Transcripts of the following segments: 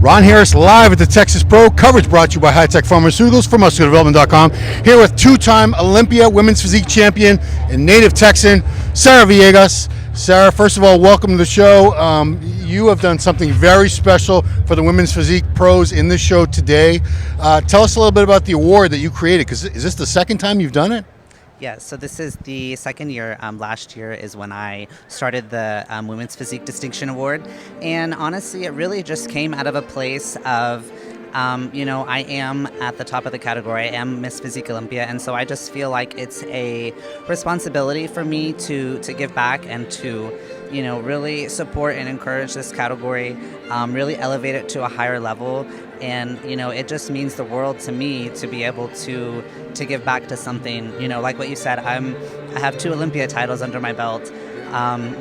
Ron Harris live at the Texas Pro. Coverage brought to you by High Tech Pharmaceuticals for MuscularDevelopment.com. Here with two-time Olympia Women's Physique Champion and native Texan, Sarah Villegas. Sarah, first of all, welcome to the show. You have done something very special for the Women's Physique Pros in this show today. Tell us a little bit about the award that you created, because is this the second time you've done it? Yeah, so this is the second year. Last year is when I started the Women's Physique Distinction Award. And honestly, it really just came out of a place of, I am at the top of the category. I am Miss Physique Olympia. And so I just feel like it's a responsibility for me to give back and to, really support and encourage this category, really elevate it to a higher level. And, it just means the world to me to be able to give back to something, like what you said. I have 2 Olympia titles under my belt, and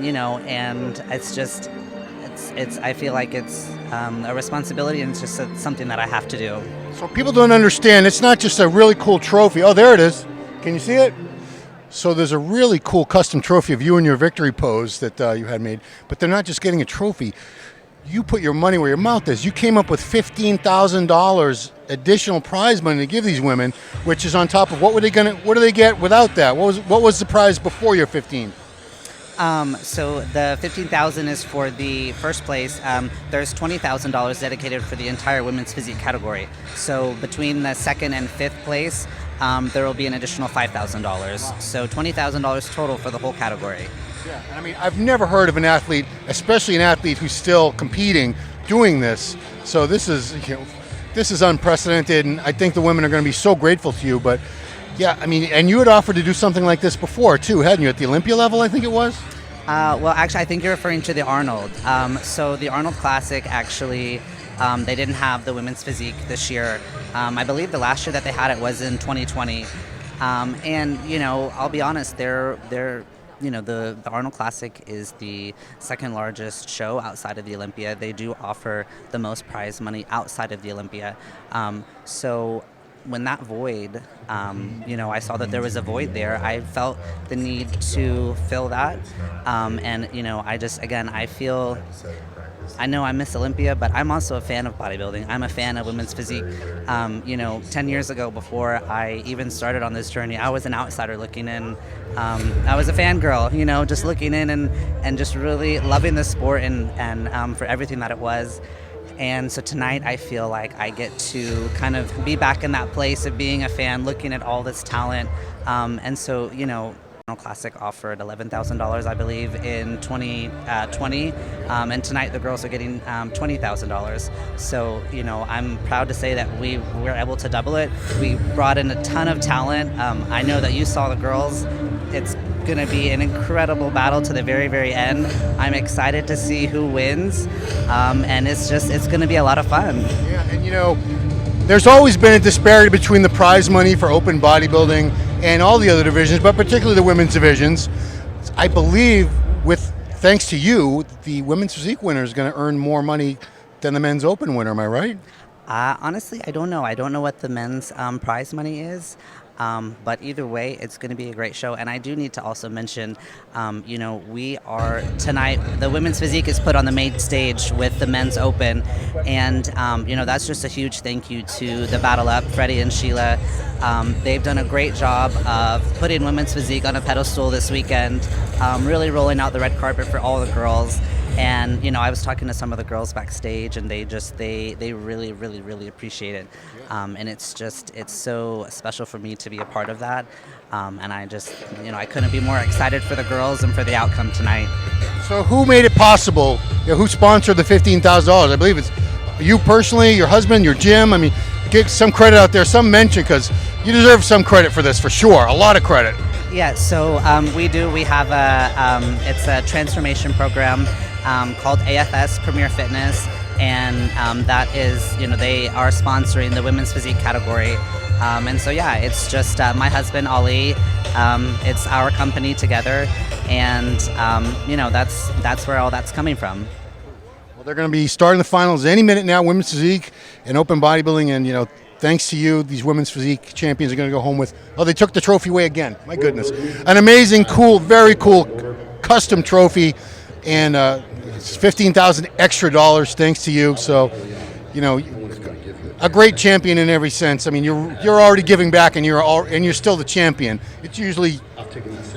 I feel like it's a responsibility, and it's just something that I have to do. So people don't understand, it's not just a really cool trophy. Oh, there it is. Can you see it? So there's a really cool custom trophy of you and your victory pose that you had made, but they're not just getting a trophy. You put your money where your mouth is. You came up with $15,000 additional prize money to give these women, which is on top of what do they get without that? What was the prize before your 15? So the $15,000 is for the first place. There's $20,000 dedicated for the entire women's physique category. So between the second and fifth place, there will be an additional $5,000. Wow. So $20,000 total for the whole category. Yeah, I mean, I've never heard of an athlete, especially an athlete who's still competing, doing this. So this is unprecedented, and I think the women are going to be so grateful to you. But yeah, I mean, and you had offered to do something like this before too, hadn't you? At the Olympia level, I think it was. Well, actually, I think you're referring to the Arnold. So the Arnold Classic, actually, they didn't have the women's physique this year. I believe the last year that they had it was in 2020. And I'll be honest, the Arnold Classic is the second largest show outside of the Olympia. They do offer the most prize money outside of the Olympia. So when that void, I saw that there was a void there, I felt the need to fill that. I know I'm Miss Olympia, but I'm also a fan of bodybuilding. I'm a fan of women's physique. 10 years ago, before I even started on this journey, I was an outsider looking in. I was a fangirl, just looking in and just really loving the sport and for everything that it was. And so tonight I feel like I get to kind of be back in that place of being a fan, looking at all this talent. Arnold Classic offered $11,000, I believe, in 2020, and tonight the girls are getting $20,000. So, I'm proud to say that we were able to double it. We brought in a ton of talent. I know that you saw the girls. It's going to be an incredible battle to the very, very end. I'm excited to see who wins, and it's going to be a lot of fun. Yeah, and there's always been a disparity between the prize money for open bodybuilding and all the other divisions, but particularly the women's divisions. I believe, thanks to you, the women's physique winner is going to earn more money than the men's open winner. Am I right? Honestly, I don't know. I don't know what the men's prize money is. But either way, it's going to be a great show. And I do need to also mention, we are tonight, the women's physique is put on the main stage with the men's open. And, that's just a huge thank you to the Battle Up, Freddie and Sheila. They've done a great job of putting women's physique on a pedestal this weekend, really rolling out the red carpet for all the girls. And I was talking to some of the girls backstage, and they really, really, really appreciate it. And it's so special for me to be a part of that. And I couldn't be more excited for the girls and for the outcome tonight. So who made it possible? Who sponsored the $15,000? I believe it's you personally, your husband, your gym. I mean, get some credit out there, some mention, because you deserve some credit for this for sure. A lot of credit. Yeah. So we do. We have it's a transformation program called AFS Premier Fitness, and that is, they are sponsoring the women's physique category. And so, yeah, it's just my husband, Ali. It's our company together, and that's where all that's coming from. Well, they're going to be starting the finals any minute now, women's physique and open bodybuilding, and thanks to you, these women's physique champions are going to go home with, they took the trophy away again. My goodness. An amazing, cool, very cool custom trophy, and it's $15,000 extra dollars thanks to you. So you know, a great champion in every sense. I mean, you're already giving back, and you're still the champion. It's usually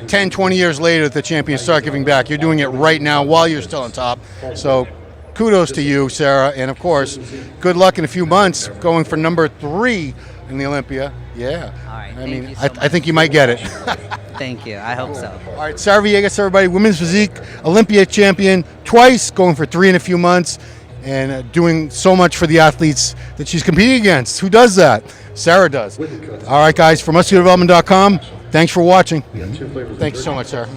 10, 20 years later that the champions start giving back. You're doing it right now while you're still on top. So kudos to you, Sarah, and of course, good luck in a few months going for number 3 in the Olympia. Yeah. All right. I mean, you so I think you might get it. Thank you. I hope so. All right, Sarah Villegas, everybody, women's physique Olympia champion twice, going for 3 in a few months, and doing so much for the athletes that she's competing against. Who does that? Sarah does. All right, guys, for musculardevelopment.com, thanks for watching. Thank you so much, Sarah.